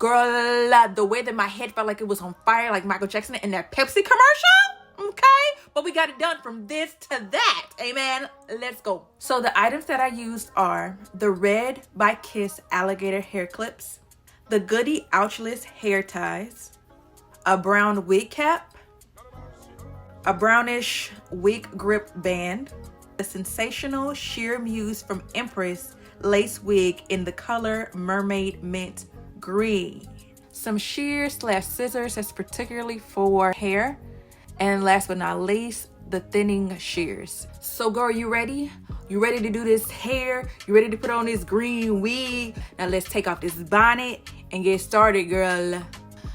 Girl, the way that my head felt like it was on fire, like Michael Jackson in that Pepsi commercial. Okay, but we got it done from this to that. Amen. Let's go. So the items that I used are the Red by Kiss Alligator hair clips, the Goody Ouchless hair ties, a brown wig cap, a brownish wig grip band, the Sensational Shear Muse from Empress lace wig in the color Mermaid Mint Green, some shear / scissors that's particularly for hair, and last but not least, the thinning shears. So girl, you ready? You ready to do this hair? You ready to put on this green wig? Now let's take off this bonnet and get started, girl.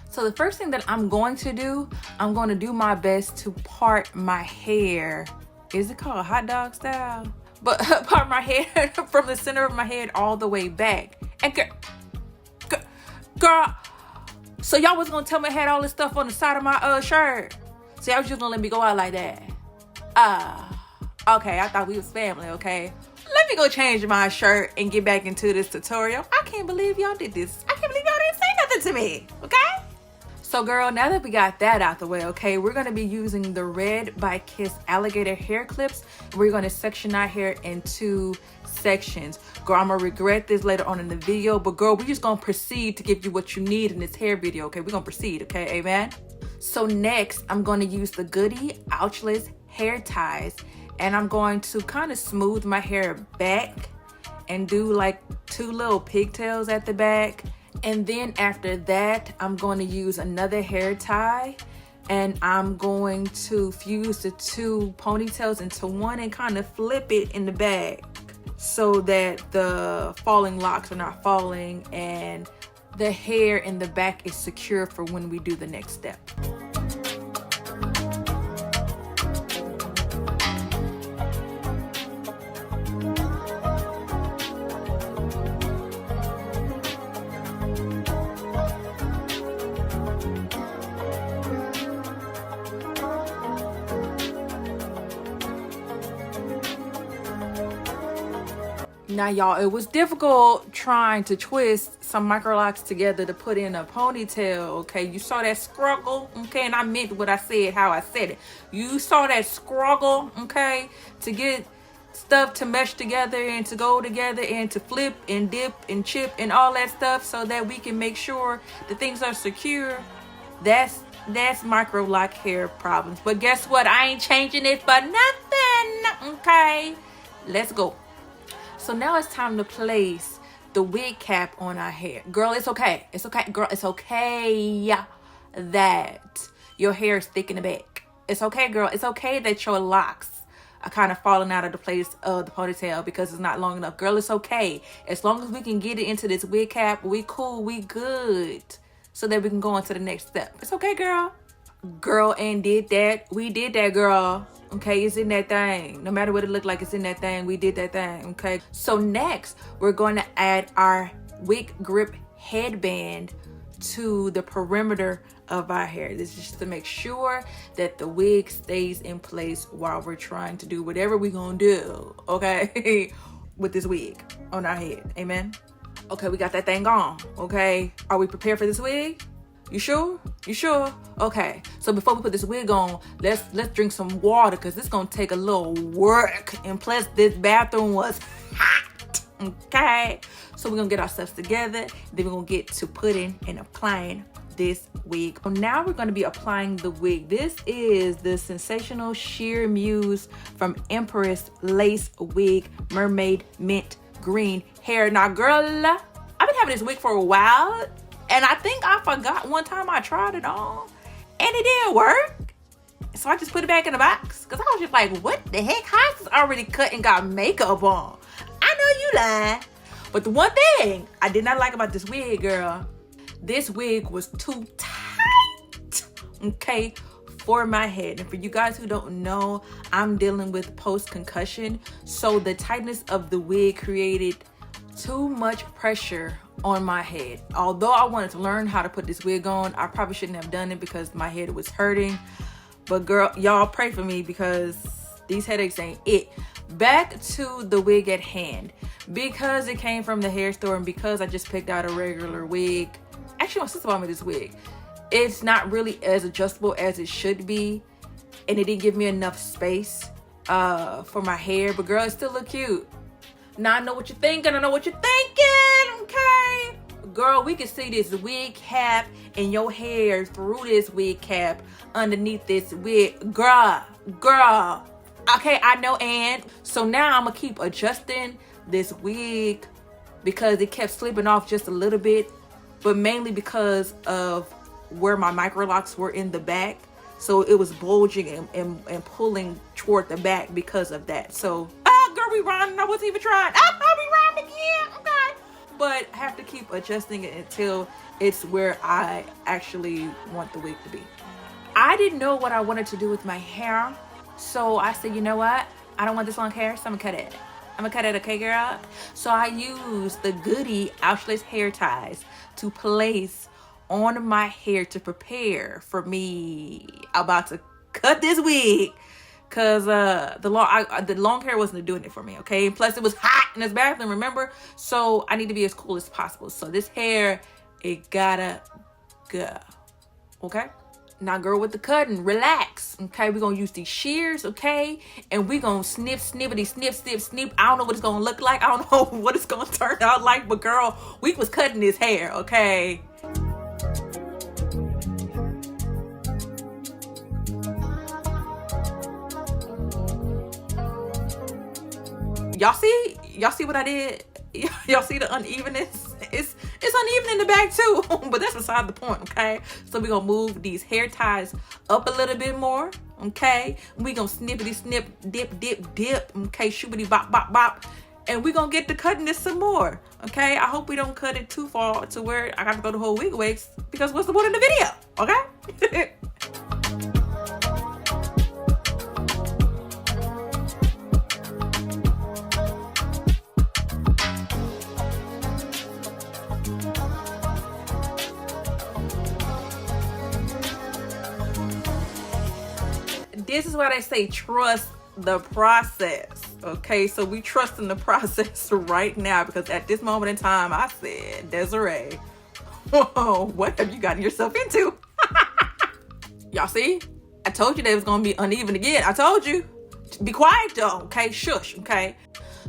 So the first thing that I'm going to do my best to part my hair. Is it called hot dog style? But part my hair from the center of my head all the way back. And girl, so y'all was gonna tell me I had all this stuff on the side of my shirt. So y'all was just gonna let me go out like that. Okay, I thought we was family, okay? Let me go change my shirt and get back into this tutorial. I can't believe y'all did this. I can't believe y'all didn't say nothing to me, okay? So girl, now that we got that out the way, okay, we're gonna be using the Red by Kiss Alligator hair clips. We're gonna section our hair in 2 sections. Girl, I'm gonna regret this later on in the video, but girl, we're just gonna proceed to give you what you need in this hair video, okay? We're gonna proceed, okay, amen? So next, I'm gonna use the Goody Ouchless hair ties, and I'm going to kind of smooth my hair back and do like 2 little pigtails at the back. And then after that, I'm going to use another hair tie, and I'm going to fuse the 2 ponytails into one and kind of flip it in the back so that the falling locks are not falling and the hair in the back is secure for when we do the next step. Now y'all, it was difficult trying to twist some Micro Locs together to put in a ponytail, okay? You saw that struggle, okay? And I meant what I said, how I said it. You saw that struggle, okay? To get stuff to mesh together and to go together and to flip and dip and chip and all that stuff so that we can make sure that things are secure. That's Micro Loc hair problems. But guess what? I ain't changing it for nothing, okay? Let's go. So now it's time to place the wig cap on our hair. Girl, it's okay. It's okay. Girl, it's okay that your hair is thick in the back. It's okay, girl. It's okay that your locks are kind of falling out of the place of the ponytail because it's not long enough. Girl, it's okay. As long as we can get it into this wig cap, we cool, we good. So that we can go on to the next step. It's okay, girl. Girl, and did that. We did that, girl. Okay, it's in that thing. No matter what it looked like, it's in that thing. We did that thing, okay? So next, we're going to add our wig grip headband to the perimeter of our hair. This is just to make sure that the wig stays in place while we're trying to do whatever we're gonna do, okay? With this wig on our head, amen? Okay, we got that thing on, okay? Are we prepared for this wig? You sure? You sure? Okay. So before we put this wig on, let's drink some water because it's gonna take a little work. And plus, this bathroom was hot. Okay. So we're gonna get ourselves together. Then we're gonna get to putting and applying this wig. So now we're gonna be applying the wig. This is the Sensational Shear Muse from Empress lace wig, Mermaid Mint Green hair. Now, girl, I've been having this wig for a while. And I think I forgot one time I tried it on and it didn't work. So I just put it back in the box because I was just like, what the heck? How is this already cut and got makeup on? I know you lying. But the one thing I did not like about this wig, girl, this wig was too tight, okay, for my head. And for you guys who don't know, I'm dealing with post-concussion. So the tightness of the wig created too much pressure on my head. Although I wanted to learn how to put this wig on, I probably shouldn't have done it because my head was hurting. But girl, y'all pray for me because these headaches ain't it. Back to the wig at hand. Because it came from the hair store and because I just picked out a regular wig, actually my sister bought me this wig. It's not really as adjustable as it should be, and it didn't give me enough space for my hair, but girl, it still look cute. Now I know what you're thinking. I know what you're thinking, okay? Girl, we can see this wig cap and your hair through this wig cap underneath this wig. Girl. Okay, I know, and so now I'm gonna keep adjusting this wig because it kept slipping off just a little bit, but mainly because of where my micro locks were in the back. So it was bulging and pulling toward the back because of that. So, girl, we rhymed. I wasn't even trying. We rhymed again. Okay. But I have to keep adjusting it until it's where I actually want the wig to be. I didn't know what I wanted to do with my hair. So I said, you know what? I don't want this long hair, so I'm gonna cut it. I'm gonna cut it, okay, girl? So I used the Goody Ouchless hair ties to place on my hair to prepare for me about to cut this wig, cause the long hair wasn't doing it for me, okay? Plus it was hot in this bathroom, remember? So I need to be as cool as possible. So this hair, it gotta go, okay? Now, girl, with the cutting, relax, okay? We're gonna use these shears, okay? And we're gonna snippity, snip. I don't know what it's gonna look like. I don't know what it's gonna turn out like, but girl, we was cutting this hair, okay? Y'all see what I did? Y'all see the unevenness? It's uneven in the back too, but that's beside the point, okay? So we're gonna move these hair ties up a little bit more, okay? We gonna snippity snip, dip, okay? Shoopity bop, bop, bop. And we're gonna get to cutting this some more, okay? I hope we don't cut it too far to where I gotta throw the whole wig waste, because what's the point in the video, okay? This is why they say trust the process, okay? So we trust in the process right now, because at this moment in time, I said, Desiree, whoa, what have you gotten yourself into? Y'all see? I told you they was gonna be uneven again. I told you. Be quiet though, okay? Shush, okay?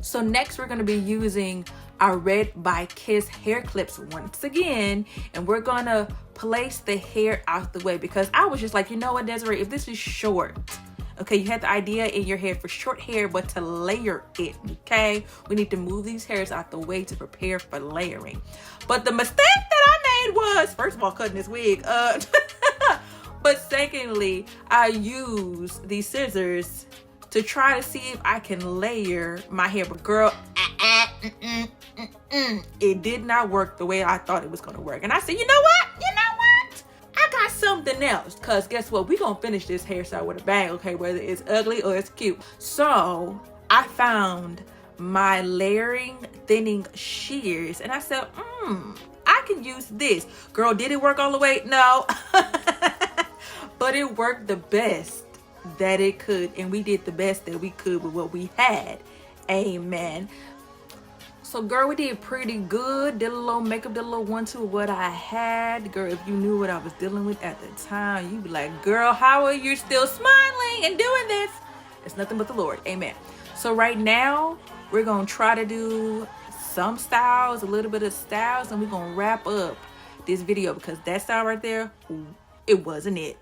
So next we're gonna be using our Red by Kiss hair clips once again, and we're gonna place the hair out the way, because I was just like, you know what, Desiree, if this is short, okay, you had the idea in your head for short hair, but to layer it, okay, we need to move these hairs out the way to prepare for layering. But the mistake that I made was, first of all, cutting this wig, but secondly, I used these scissors to try to see if I can layer my hair, but girl, it did not work the way I thought it was gonna work. And I said, you know what? I got something else, because guess what? We're gonna finish this hairstyle with a bang, okay, whether it's ugly or it's cute. So I found my layering thinning shears, and I said, I can use this. Girl, did it work all the way? No. But it worked the best that it could, and we did the best that we could with what we had. Amen. So girl, we did pretty good. Did a little makeup, did a little 1-2 of what I had. Girl, if you knew what I was dealing with at the time, you'd be like, girl, how are you still smiling and doing this? It's nothing but the Lord. Amen. So right now, we're gonna try to do some styles, a little bit of styles, and we're gonna wrap up this video, because that style right there, it wasn't it.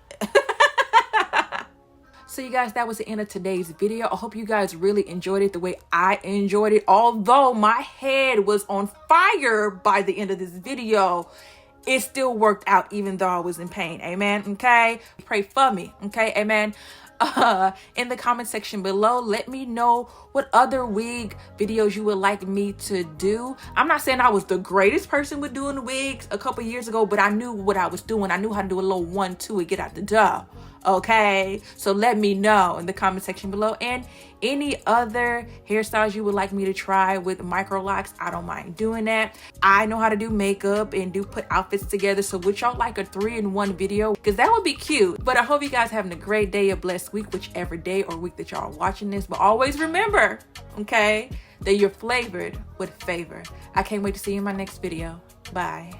So you guys, that was the end of today's video. I hope you guys really enjoyed it the way I enjoyed it. Although my head was on fire by the end of this video, it still worked out even though I was in pain. Amen. Okay. Pray for me. Okay. Amen. In the comment section below, let me know what other wig videos you would like me to do. I'm not saying I was the greatest person with doing the wigs a couple years ago, but I knew what I was doing. I knew how to do a little 1-2 and get out the door. Okay, so let me know in the comment section below, and any other hairstyles you would like me to try with micro locks. I don't mind doing that. I know how to do makeup and put outfits together, so would y'all like a 3-in-1 video? Because that would be cute. But I hope you guys having a great day, a blessed week, whichever day or week that y'all are watching this. But always remember, okay, that you're flavored with favor. I can't wait to see you in my next video. Bye.